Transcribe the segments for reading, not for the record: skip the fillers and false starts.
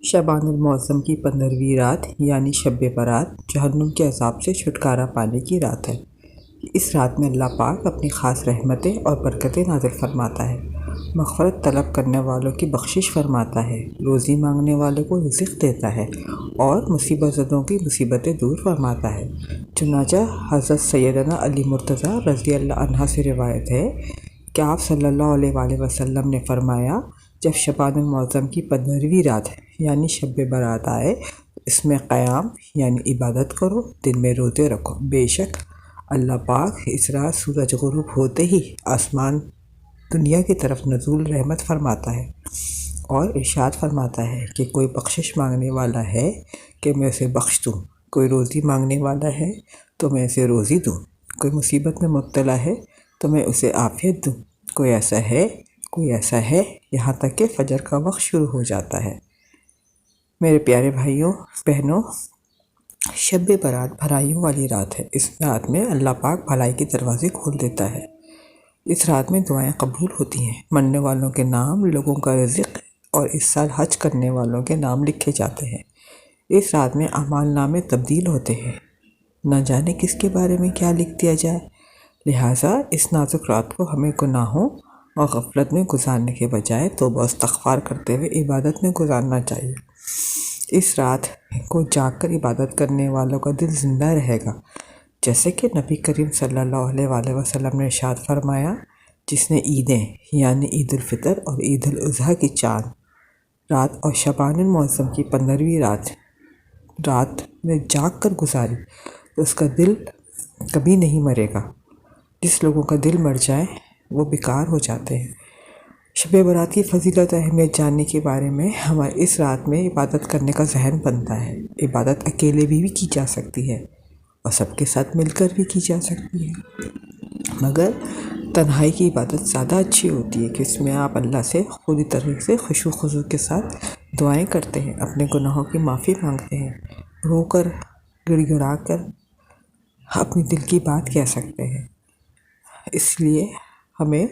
شعبان المعظم کی 15ویں رات یعنی شب برات جہنم کے عذاب سے چھٹکارا پانے کی رات ہے۔ اس رات میں اللہ پاک اپنی خاص رحمتیں اور برکتیں نازل فرماتا ہے، مغفرت طلب کرنے والوں کی بخشش فرماتا ہے، روزی مانگنے والوں کو رزق دیتا ہے اور مصیبت زدوں کی مصیبتیں دور فرماتا ہے۔ چنانچہ حضرت سیدنا علی مرتضیٰ رضی اللہ عنہ سے روایت ہے کہ آپ صلی اللہ علیہ وآلہ وسلم نے فرمایا، جب شعبان المعظم کی 15ویں رات یعنی شب برات آئے اس میں قیام یعنی عبادت کرو، دن میں روزے رکھو، بے شک اللہ پاک اس رات سورج غروب ہوتے ہی آسمان دنیا کی طرف نزول رحمت فرماتا ہے اور ارشاد فرماتا ہے کہ کوئی بخشش مانگنے والا ہے کہ میں اسے بخش دوں، کوئی روزی مانگنے والا ہے تو میں اسے روزی دوں، کوئی مصیبت میں مبتلا ہے تو میں اسے عافیت دوں، کوئی ایسا ہے یہاں تک کہ فجر کا وقت شروع ہو جاتا ہے۔ میرے پیارے بھائیوں بہنوں، شب برات بھلائیوں والی رات ہے۔ اس رات میں اللہ پاک بھلائی کے دروازے کھول دیتا ہے۔ اس رات میں دعائیں قبول ہوتی ہیں، مرنے والوں کے نام، لوگوں کا رزق اور اس سال حج کرنے والوں کے نام لکھے جاتے ہیں۔ اس رات میں اعمال نامے تبدیل ہوتے ہیں، نہ جانے کس کے بارے میں کیا لکھ دیا جائے، لہٰذا اس نازک رات کو ہمیں گناہوں اور غفلت میں گزارنے کے بجائے توبہ و استغفار کرتے ہوئے عبادت میں گزارنا چاہیے۔ اس رات کو جاگ کر عبادت کرنے والوں کا دل زندہ رہے گا، جیسے کہ نبی کریم صلی اللہ علیہ وآلہ وسلم نے ارشاد فرمایا، جس نے عیدیں یعنی عید الفطر اور عید الاضحیٰ کی چاند رات اور شعبان المعظم کی 15ویں رات میں جاگ کر گزاری تو اس کا دل کبھی نہیں مرے گا۔ جس لوگوں کا دل مر جائے وہ بیکار ہو جاتے ہیں۔ شب برات کی فضیلت اہمیت جاننے کے بارے میں ہمارے اس رات میں عبادت کرنے کا ذہن بنتا ہے۔ عبادت اکیلے بھی کی جا سکتی ہے اور سب کے ساتھ مل کر بھی کی جا سکتی ہے، مگر تنہائی کی عبادت زیادہ اچھی ہوتی ہے کہ اس میں آپ اللہ سے پوری طرح سے خشوع و خضوع کے ساتھ دعائیں کرتے ہیں، اپنے گناہوں کی معافی مانگتے ہیں، رو کر گڑ گڑا کر اپنی دل کی بات کہہ سکتے ہیں۔ اس لیے ہمیں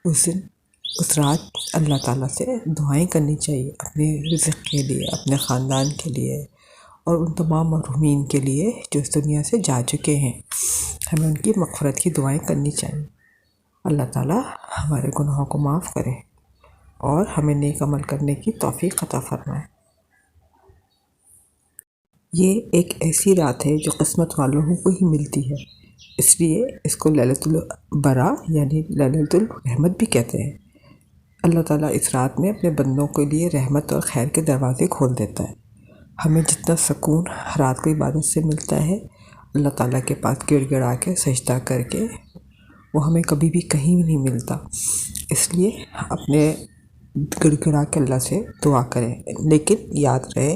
اس رات اللہ تعالیٰ سے دعائیں کرنی چاہیے، اپنے رزق کے لیے، اپنے خاندان کے لیے اور ان تمام مرحومین کے لیے جو اس دنیا سے جا چکے ہیں۔ ہمیں ان کی مغفرت کی دعائیں کرنی چاہیے۔ اللہ تعالیٰ ہمارے گناہوں کو معاف کرے اور ہمیں نیک عمل کرنے کی توفیق عطا فرمائے۔ یہ ایک ایسی رات ہے جو قسمت والوں کو ہی ملتی ہے، اس لیے اس کو لیلۃ البراء یعنی لیلۃ الرحمت بھی کہتے ہیں۔ اللہ تعالیٰ اس رات میں اپنے بندوں کے لیے رحمت اور خیر کے دروازے کھول دیتا ہے۔ ہمیں جتنا سکون رات کو عبادت سے ملتا ہے، اللہ تعالیٰ کے پاس گڑ گڑا کے سجدہ کر کے وہ ہمیں کبھی بھی کہیں بھی نہیں ملتا۔ اس لیے اپنے گڑ گڑا کے اللہ سے دعا کریں، لیکن یاد رہے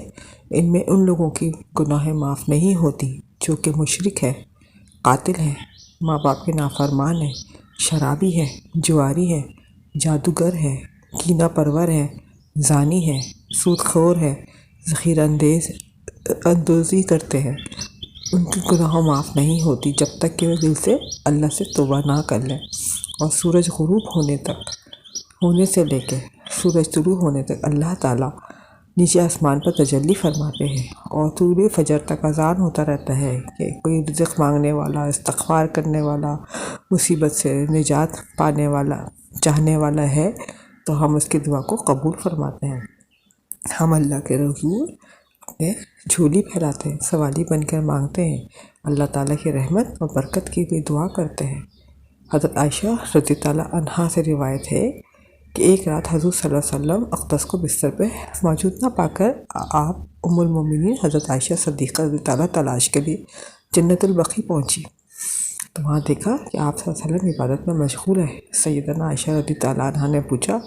ان میں ان لوگوں کی گناہیں معاف نہیں ہوتی جو کہ مشرک ہے، قاتل ہے، ماں باپ کے نافرمان ہے، شرابی ہے، جواری ہے، جادوگر ہے، کینہ پرور ہے، زانی ہے، سود خور ہے، ذخیرہ اندوزی کرتے ہیں، ان کی گناہ معاف نہیں ہوتی جب تک کہ وہ دل سے اللہ سے توبہ نہ کر لیں اور سورج غروب ہونے سے لے کے سورج طلوع ہونے تک اللہ تعالیٰ نیچے آسمان پر تجلی فرماتے ہیں اور طلوع فجر تک اذان ہوتا رہتا ہے کہ کوئی رزق مانگنے والا، استغفار کرنے والا، مصیبت سے نجات پانے والا چاہنے والا ہے تو ہم اس کی دعا کو قبول فرماتے ہیں۔ ہم اللہ کے رسول اپنے جھولی پھیلاتے ہیں، سوالی بن کر مانگتے ہیں، اللہ تعالیٰ کی رحمت اور برکت کے لیے دعا کرتے ہیں۔ حضرت عائشہ رضی اللہ عنہا سے روایت ہے کہ ایک رات حضور صلی اللہ علیہ وسلم اقدس کو بستر پہ موجود نہ پا کر آپ ام المومنین حضرت عائشہ صدیقہ رضی اللہ تلاش کے لیے جنت البقیع پہنچی تو وہاں دیکھا کہ آپ صلی اللہ علیہ وسلم عبادت میں مشغول ہے۔ سیدنا عائشہ رضی اللہ عنہا نے پوچھا،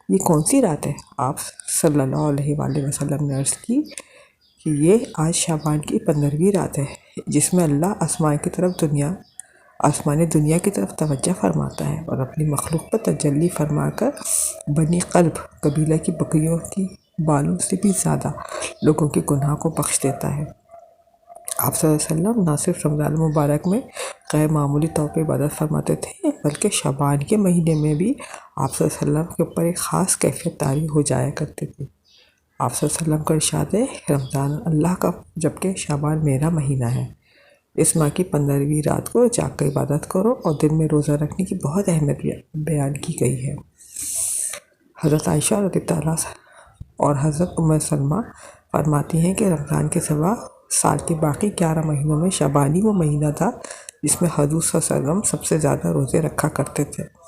یہ کون سی رات ہے؟ آپ صلی اللہ علیہ وآلہ وسلم نے عرض کی کہ یہ آج شعبان کی 15ویں رات ہے، جس میں اللہ آسمان دنیا کی طرف توجہ فرماتا ہے اور اپنی مخلوق پر تجلی فرما کر بنی قلب قبیلہ کی بکریوں کی بالوں سے بھی زیادہ لوگوں کے گناہ کو بخش دیتا ہے۔ آپ صلی اللہ علیہ وسلم نہ صرف رمضان المبارک میں غیر معمولی طور پہ عبادت فرماتے تھے بلکہ شعبان کے مہینے میں بھی آپ صلی اللہ علیہ وسلم کے اوپر ایک خاص کیفیت طاری ہو جایا کرتی تھی۔ آپ صلی اللہ علیہ وسلم کا ارشاد ہے، رمضان اللہ کا جبکہ شعبان میرا مہینہ ہے۔ اس ماہ کی 15ویں رات کو جاگ کر عبادت کرو اور دن میں روزہ رکھنے کی بہت اہمیت بیان کی گئی ہے۔ حضرت عائشہ رضی اللہ عنہا اور حضرت ام سلمہ فرماتی ہیں کہ رمضان کے سوا سال کے باقی 11 مہینوں میں شعبان ہی وہ مہینہ تھا جس میں حضور صلی اللہ علیہ وسلم سب سے زیادہ روزے رکھا کرتے تھے۔